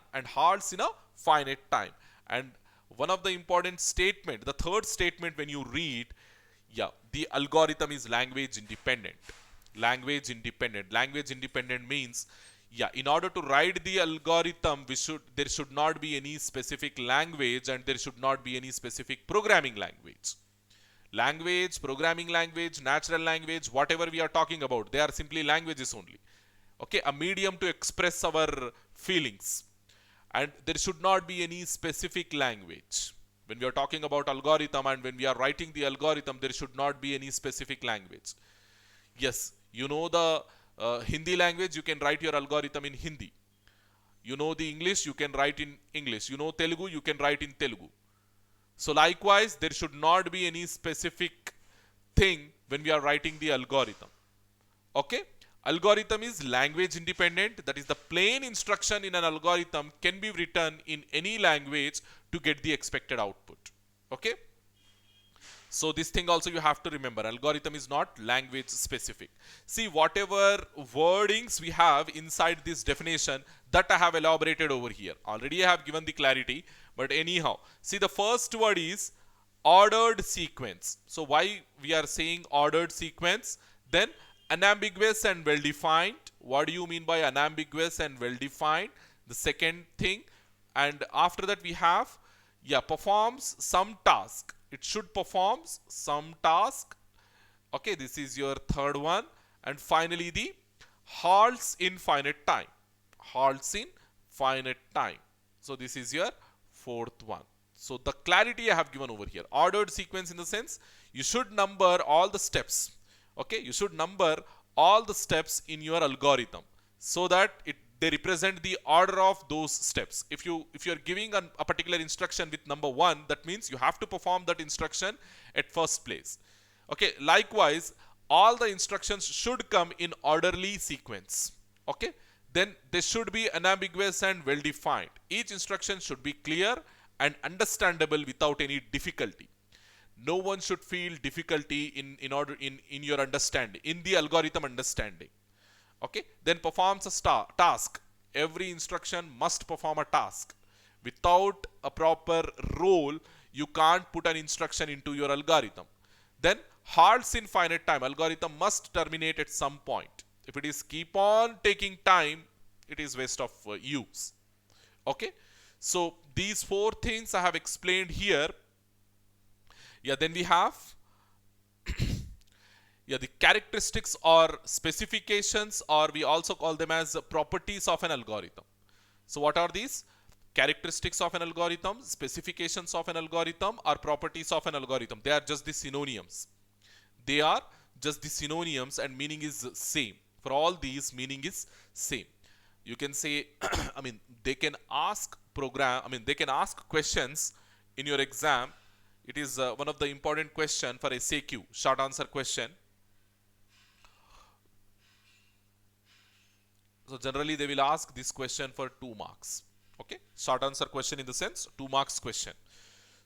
Speaker 1: And one of the important statement, the third statement when you read, the algorithm is language independent. Language independent means, in order to write the algorithm, there should not be any specific language and there should not be any specific programming language. Programming language, natural language, whatever we are talking about, they are simply languages only. Okay, a medium to express our feelings. And there should not be any specific language. When we are talking about algorithm and when we are writing the algorithm, there should not be any specific language. Yes, you know the Hindi language, you can write your algorithm in Hindi. You know the English, you can write in English. You know Telugu, you can write in Telugu. So likewise, there should not be any specific thing when we are writing the algorithm. Okay? Algorithm is language independent. That is, the plain instruction in an algorithm can be written in any language to get the expected output. Okay? So this thing also you have to remember. Algorithm is not language specific. See, whatever wordings we have inside this definition, that I have elaborated over here. Already I have given the clarity. But anyhow, see, the first word is ordered sequence. So why we are saying ordered sequence? Then unambiguous and well defined. What do you mean by unambiguous and well defined? The second thing. And after that we have, performs some task. It should perform some task. Okay, this is your third one. And finally the halts in finite time. Halts in finite time. So this is your fourth one. So the clarity I have given over here. Ordered sequence in the sense you should number all the steps. Okay, you should number all the steps in your algorithm so that they represent the order of those steps. If you're giving a particular instruction with number 1, that means you have to perform that instruction at first place. Okay, likewise, all the instructions should come in orderly sequence. Okay, then they should be unambiguous and well defined. Each instruction should be clear and understandable without any difficulty. No one should feel difficulty in your understanding, in the algorithm understanding. Okay, then performs a task. Every instruction must perform a task. Without a proper role, you can't put an instruction into your algorithm. Then halts in finite time. Algorithm must terminate at some point. If it is keep on taking time, it is waste of use. Okay, so these 4 things I have explained here. Yeah, then we have the characteristics or specifications, or we also call them as properties of an algorithm. So what are these? Characteristics of an algorithm, specifications of an algorithm, or properties of an algorithm. They are just the synonyms. They are just the synonyms and meaning is same. For all these, meaning is same. You can say, I mean, they can ask questions in your exam. It is one of the important question for SAQ, short answer question. So generally they will ask this question for 2 marks. Okay, short answer question in the sense 2 marks question.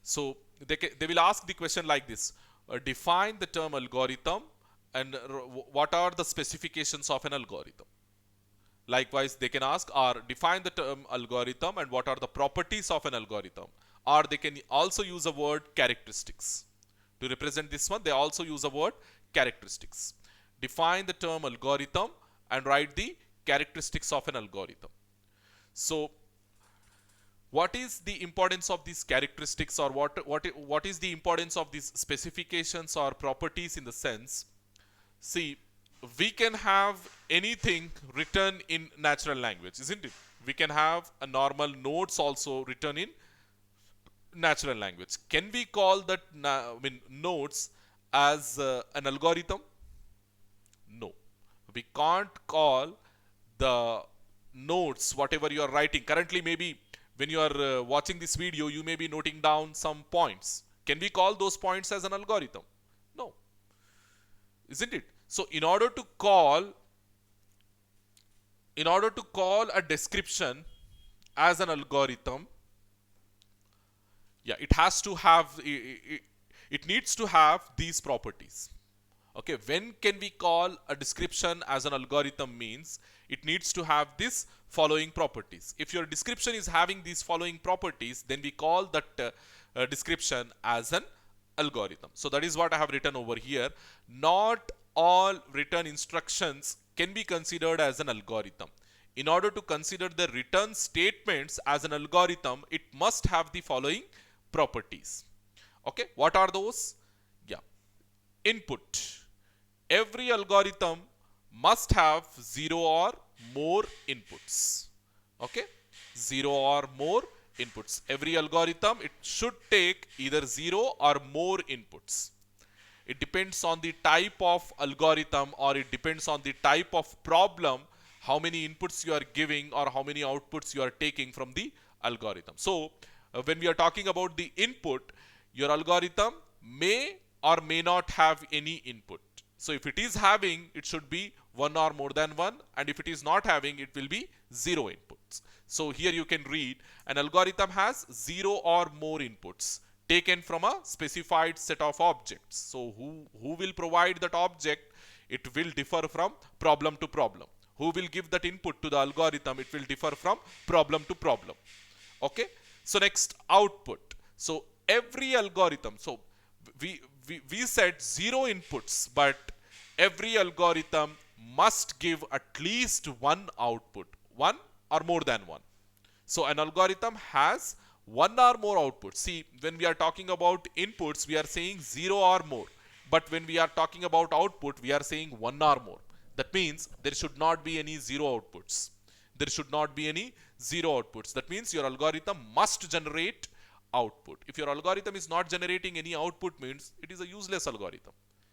Speaker 1: So they will ask the question like this: define the term algorithm and what are the specifications of an algorithm. Likewise, they can ask or define the term algorithm and what are the properties of an algorithm. Or they can also use a word characteristics. To represent this one, they also use a word characteristics. Define the term algorithm and write the characteristics of an algorithm. So what is the importance of these characteristics, or what is the importance of these specifications or properties in the sense? See, we can have anything written in natural language, isn't it? We can have a normal notes also written in natural language. Can we call that notes as an algorithm? No. We can't call the notes, whatever you are writing. Currently, maybe when you are watching this video, you may be noting down some points. Can we call those points as an algorithm? No. Isn't it? So in order to call a description as an algorithm, it has to have, it needs to have these properties. Okay, when can we call a description as an algorithm means it needs to have this following properties. If your description is having these following properties, then we call that description as an algorithm. So that is what I have written over here. Not all written instructions can be considered as an algorithm. In order to consider the written statements as an algorithm, it must have the following properties. Okay, what are those? Input. Every algorithm must have 0 or more inputs. Okay, 0 or more inputs. Every algorithm, it should take either 0 or more inputs. It depends on the type of algorithm, or it depends on the type of problem, how many inputs you are giving or how many outputs you are taking from the algorithm. So when we are talking about the input, your algorithm may or may not have any input. So if it is having, it should be 1 or more than 1, and if it is not having, it will be 0 inputs. So here you can read, an algorithm has 0 or more inputs taken from a specified set of objects. So who will provide that object? It will differ from problem to problem. Who will give that input to the algorithm? It will differ from problem to problem. Okay, so next, output. So every algorithm, so we said 0 inputs, but every algorithm must give at least 1 output, 1 or more than 1. So an algorithm has 1 or more outputs. See, when we are talking about inputs, we are saying 0 or more. But when we are talking about output, we are saying 1 or more. That means there should not be any zero outputs. There should not be any zero outputs. That means your algorithm must generate output. If your algorithm is not generating any output, means it is a useless algorithm.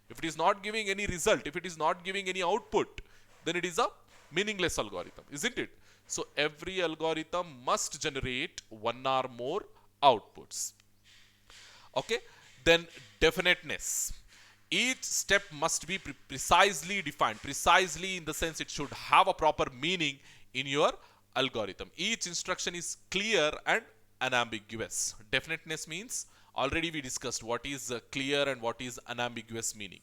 Speaker 1: If it is not giving any result, if it is not giving any output, then it is a meaningless algorithm, isn't it? So every algorithm must generate one or more outputs. Okay, then definiteness. Each step must be precisely defined. Precisely in the sense it should have a proper meaning in your algorithm. Each instruction is clear and unambiguous. Definiteness means already we discussed what is clear and what is unambiguous meaning.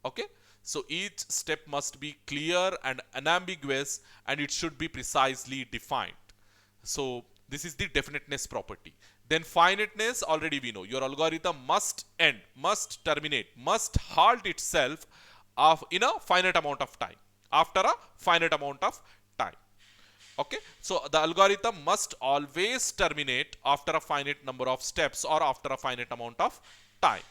Speaker 1: Okay, so each step must be clear and unambiguous, and it should be precisely defined. So this is the definiteness property. Then finiteness, already we know your algorithm must end, must terminate, must halt itself in a finite amount of time, after a finite amount of time. Okay, so the algorithm must always terminate after a finite number of steps or after a finite amount of time.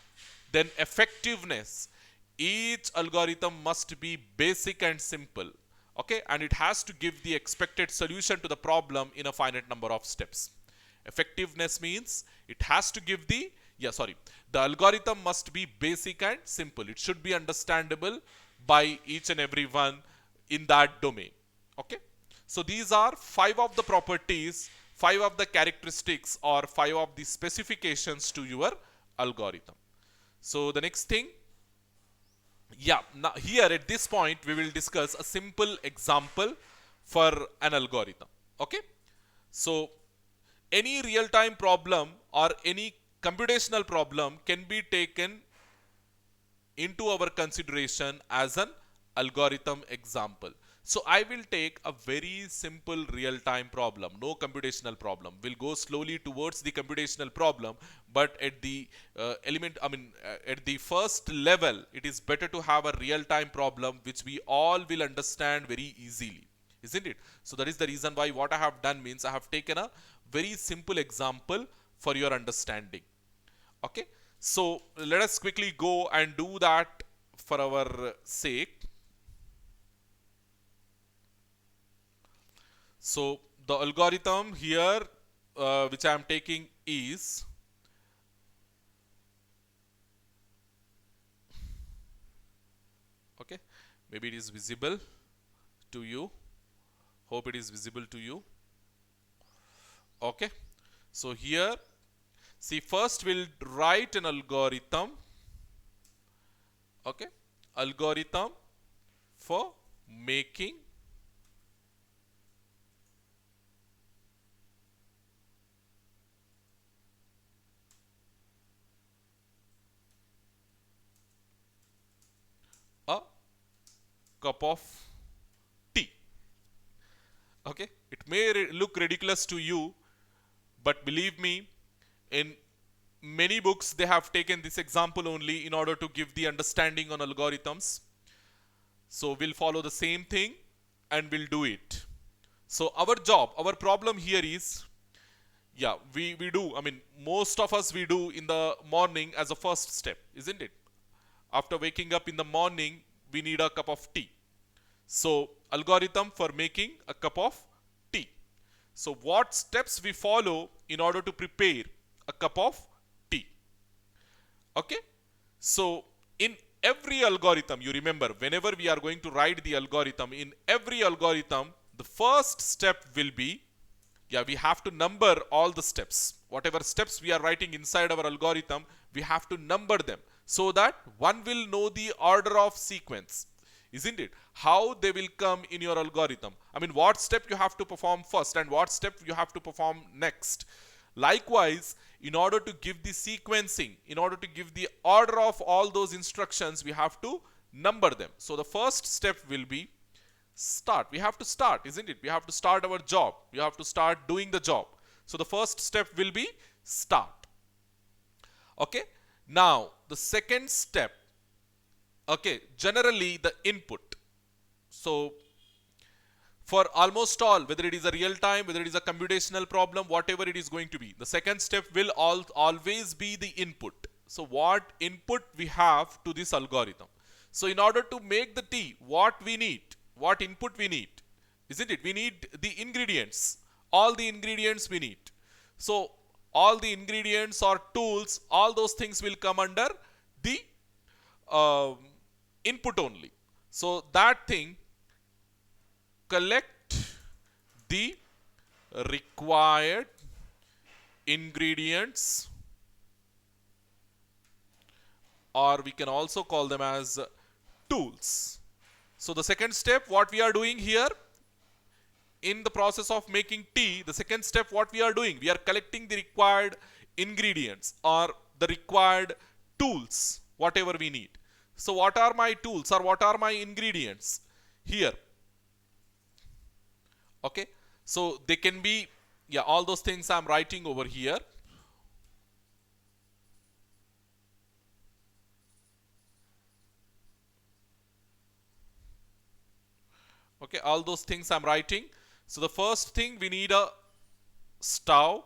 Speaker 1: Then effectiveness. Each algorithm must be basic and simple. Okay, and it has to give the expected solution to the problem in a finite number of steps. Effectiveness means it has to give the algorithm must be basic and simple. It should be understandable by each and everyone in that domain. Okay, so these are 5 of the properties, 5 of the characteristics, or 5 of the specifications to your algorithm. So the next thing, now here at this point we will discuss a simple example for an algorithm. Okay, so any real-time problem or any computational problem can be taken into our consideration as an algorithm example. So I will take a very simple real-time problem, no computational problem. We'll go slowly towards the computational problem, but at the at the first level, it is better to have a real-time problem which we all will understand very easily, isn't it? So that is the reason why what I have done means I have taken a very simple example for your understanding. Okay, so let us quickly go and do that for our sake. So the algorithm here which I am taking is okay, maybe it is visible to you. Hope it is visible to you. Okay, so here see, first we'll write an algorithm. Okay, algorithm for making a cup of tea. Okay, it may look ridiculous to you, but believe me, in many books they have taken this example only in order to give the understanding on algorithms. So we'll follow the same thing and we'll do it. So our problem here is, we do, most of us we do in the morning as a first step, isn't it? After waking up in the morning, we need a cup of tea. So algorithm for making a cup of tea. So what steps we follow in order to prepare a cup of tea? Okay, so in every algorithm, you remember, whenever we are going to write the algorithm, in every algorithm the first step will be, we have to number all the steps. Whatever steps we are writing inside our algorithm, we have to number them so that one will know the order of sequence, isn't it? How they will come in your algorithm. What step you have to perform first and what step you have to perform next. Likewise, in order to give the sequencing, in order to give the order of all those instructions, we have to number them. So the first step will be start. We have to start, isn't it? We have to start our job. We have to start doing the job. So the first step will be start. Okay. Now the second step, okay, generally the input. So for almost all, whether it is a real time, whether it is a computational problem, whatever it is going to be, the second step will always be the input. So what input we have to this algorithm. So in order to make the tea, what we need, what input we need, isn't it? We need the ingredients, all the ingredients we need. So all the ingredients or tools, all those things will come under the um, input only. So that thing, collect the required ingredients, or we can also call them as tools. So the second step, what we are doing here in the process of making tea, the second step, what we are doing, we are collecting the required ingredients or the required tools, whatever we need. So what are my tools or what are my ingredients here? Okay, so they can be, yeah, all those things I'm writing over here. Okay, all those things I'm writing. So the first thing, we need a stove.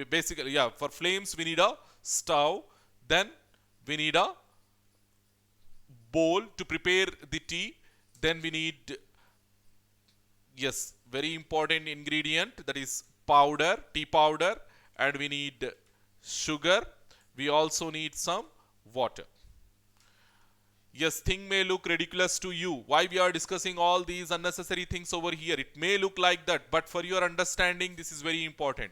Speaker 1: Basically, yeah, for flames we need a stove. Then we need a bowl to prepare the tea. Then we need, yes, very important ingredient, that is powder, tea powder, and we need sugar. We also need some water. Yes, thing may look ridiculous to you. Why we are discussing all these unnecessary things over here? It may look like that, but for your understanding, this is very important.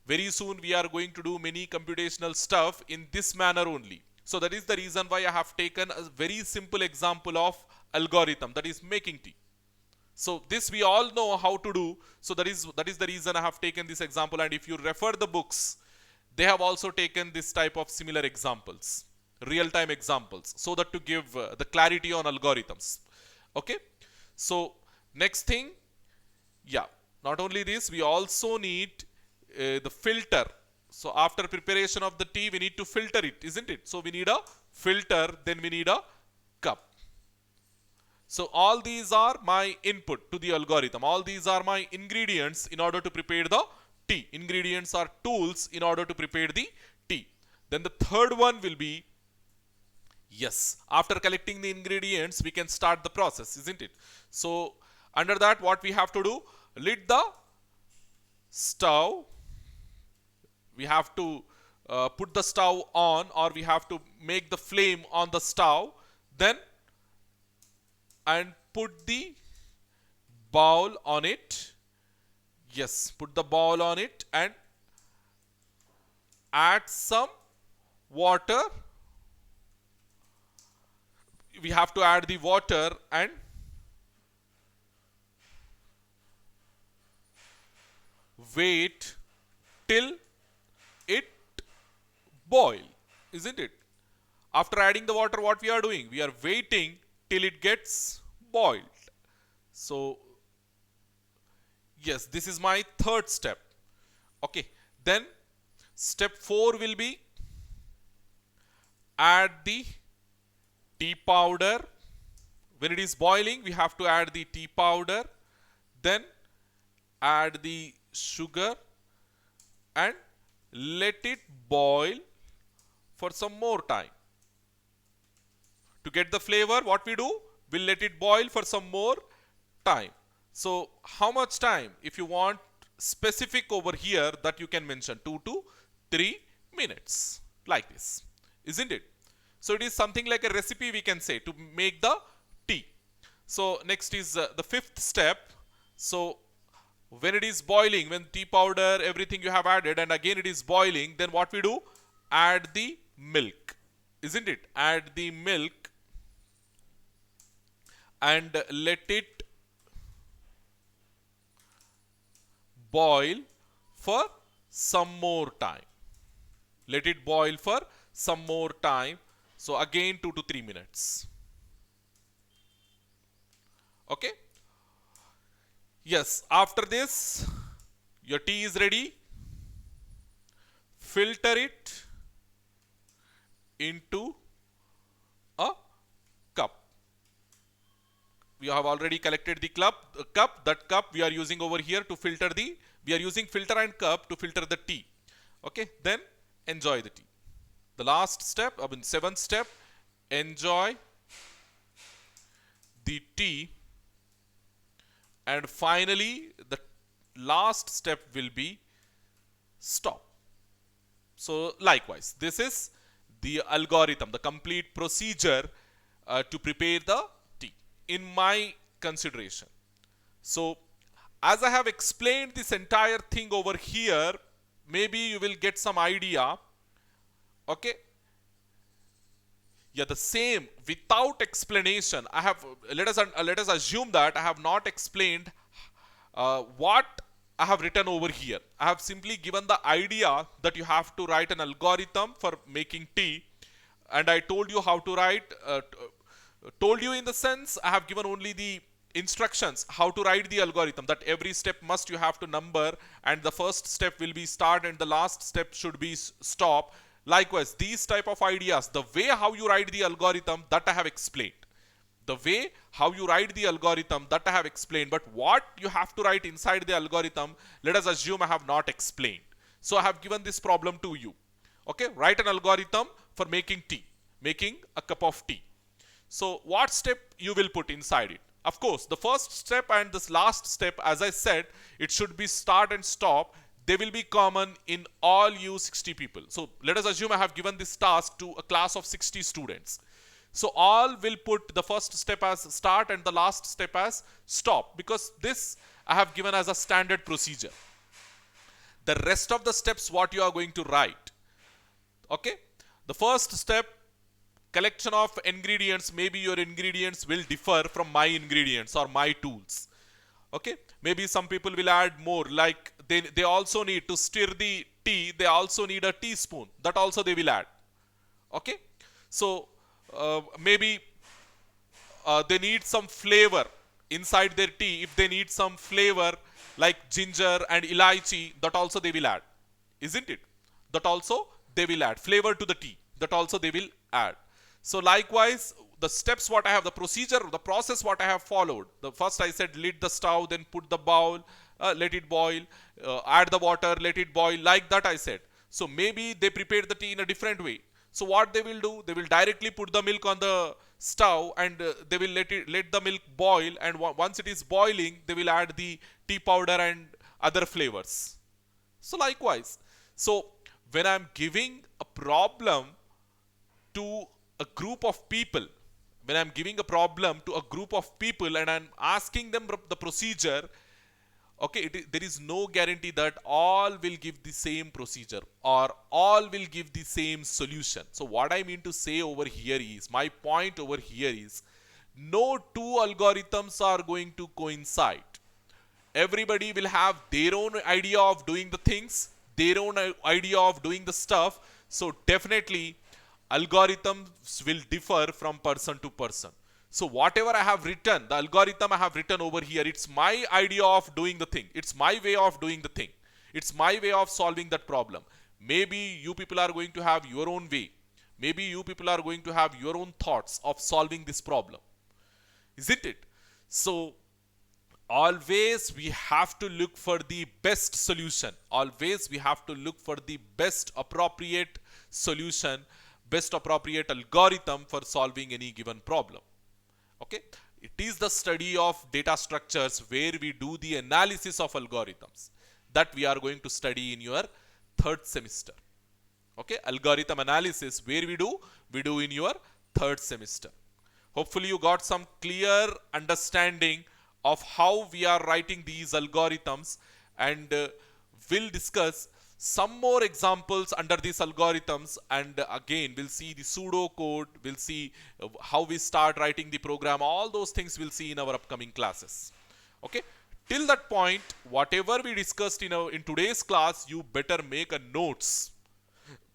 Speaker 1: Very soon we are going to do many computational stuff in this manner only. So that is the reason why I have taken a very simple example of algorithm, that is making tea. So this we all know how to do. So that is the reason I have taken this example. And if you refer the books, they have also taken this type of similar examples, real-time examples, so that to give the clarity on algorithms. Okay. So next thing, yeah, not only this, we also need the filter. So after preparation of the tea, we need to filter it, isn't it? So we need a filter, then we need a cup. So all these are my input to the algorithm. All these are my ingredients in order to prepare the tea. Ingredients are tools in order to prepare the tea. Then the third one will be, yes, after collecting the ingredients, we can start the process, isn't it? So under that, what we have to do, lit the stove. We have to put the stove on, or we have to make the flame on the stove. Then and put the bowl on it. Yes, put the bowl on it and add some water. We have to add the water and wait till it boil, isn't it? After adding the water, what we are doing? We are waiting till it gets boiled. So yes, this is my third step. Okay, then step 4 will be add the tea powder. When it is boiling, we have to add the tea powder, then add the sugar and let it boil for some more time. To get the flavor, what we do? We'll let it boil for some more time. So how much time? If you want specific over here, that you can mention 2 to 3 minutes, like this, isn't it? So it is something like a recipe, we can say, to make the tea. So next is the fifth step. So when it is boiling, when tea powder, everything you have added, and again it is boiling, then what we do? Add the milk, isn't it? Add the milk and let it boil for some more time. Let it boil for some more time. So again 2 to 3 minutes. Okay. Yes, after this, your tea is ready. Filter it into a cup. We have already collected the cup. That cup we are using over here to filter we are using filter and cup to filter the tea. Okay, then enjoy the tea. The last step, I mean seventh step, enjoy the tea, and finally the last step will be stop. So likewise, this is the algorithm, the complete procedure to prepare the tea in my consideration. So as I have explained this entire thing over here, maybe you will get some idea. Okay. Yeah, the same without explanation. I have let us assume that I have not explained what I have written over here. I have simply given the idea that you have to write an algorithm for making tea, and I told you how to write. Told you in the sense I have given only the instructions how to write the algorithm, that every step must you have to number, and the first step will be start and the last step should be stop. Likewise, these type of ideas, the way how you write the algorithm, that I have explained. The way how you write the algorithm, that I have explained. But what you have to write inside the algorithm, let us assume I have not explained. So I have given this problem to you. Okay, write an algorithm for making tea, making a cup of tea. So what step you will put inside it? Of course, the first step and this last step, as I said, it should be start and stop. They will be common in all you 60 people. So let us assume I have given this task to a class of 60 students. So all will put the first step as start and the last step as stop, because this I have given as a standard procedure. The rest of the steps what you are going to write. Okay. The first step, collection of ingredients. Maybe your ingredients will differ from my ingredients or my tools. Okay. Maybe some people will add more, like they also need to stir the tea. They also need a teaspoon. That also they will add. Okay. So maybe they need some flavor inside their tea. If they need some flavor like ginger and elaichi, that also they will add. Isn't it? That also they will add. Flavor to the tea. That also they will add. So likewise, the steps what I have, the procedure, the process what I have followed. The first I said lit the stove, then put the bowl, let it boil, add the water, let it boil. Like that I said. So maybe they prepared the tea in a different way. So what they will do, they will directly put the milk on the stove and they will let the milk boil, and once it is boiling, they will add the tea powder and other flavors. So likewise, so when I'm giving a problem to a group of people, when I'm giving a problem to a group of people and I'm asking them the procedure, okay, there is no guarantee that all will give the same procedure or all will give the same solution. So what I mean to say over here is, my point over here is, no two algorithms are going to coincide. Everybody will have their own idea of doing the things, their own idea of doing the stuff. So definitely algorithms will differ from person to person. So whatever I have written, the algorithm I have written over here, it's my idea of doing the thing. It's my way of doing the thing. It's my way of solving that problem. Maybe you people are going to have your own way. Maybe you people are going to have your own thoughts of solving this problem. Isn't it? So always we have to look for the best solution. Always we have to look for the best appropriate solution, best appropriate algorithm for solving any given problem. Okay, it is the study of data structures where we do the analysis of algorithms that we are going to study in your third semester. Okay, algorithm analysis where we do in your third semester. Hopefully you got some clear understanding of how we are writing these algorithms, and we'll discuss some more examples under these algorithms, and again we'll see the pseudo code, we'll see how we start writing the program. All those things we'll see in our upcoming classes. Okay, till that point, whatever we discussed in today's class, you better make a notes.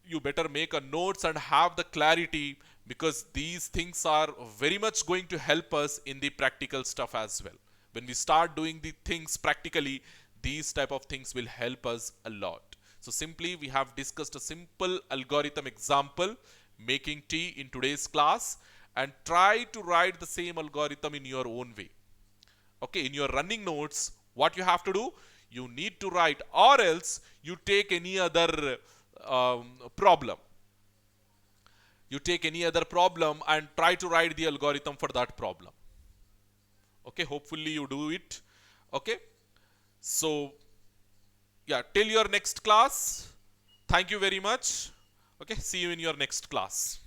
Speaker 1: You better make a notes and have the clarity, because these things are very much going to help us in the practical stuff as well. When we start doing the things practically, these type of things will help us a lot. So simply we have discussed a simple algorithm example, making tea, in today's class, and try to write the same algorithm in your own way. Okay, in your running notes, what you have to do, you need to write, or else you take any other problem. You take any other problem and try to write the algorithm for that problem. Okay, hopefully you do it. Okay, so yeah, till your next class. Thank you very much. Okay, see you in your next class.